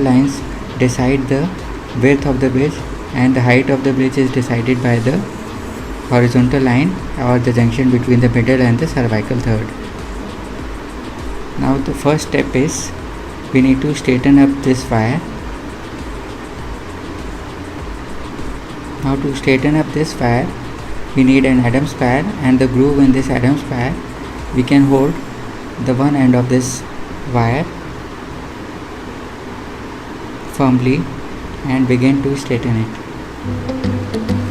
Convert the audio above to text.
lines decide the width of the bridge, and the height of the bridge is decided by the horizontal line or the junction between the middle and the cervical third. Now the first step is we need to straighten up this wire. Now to straighten up this wire, we need an Adam's wire, and the groove in this Adam's wire, we can hold the one end of this wire firmly and begin to straighten it.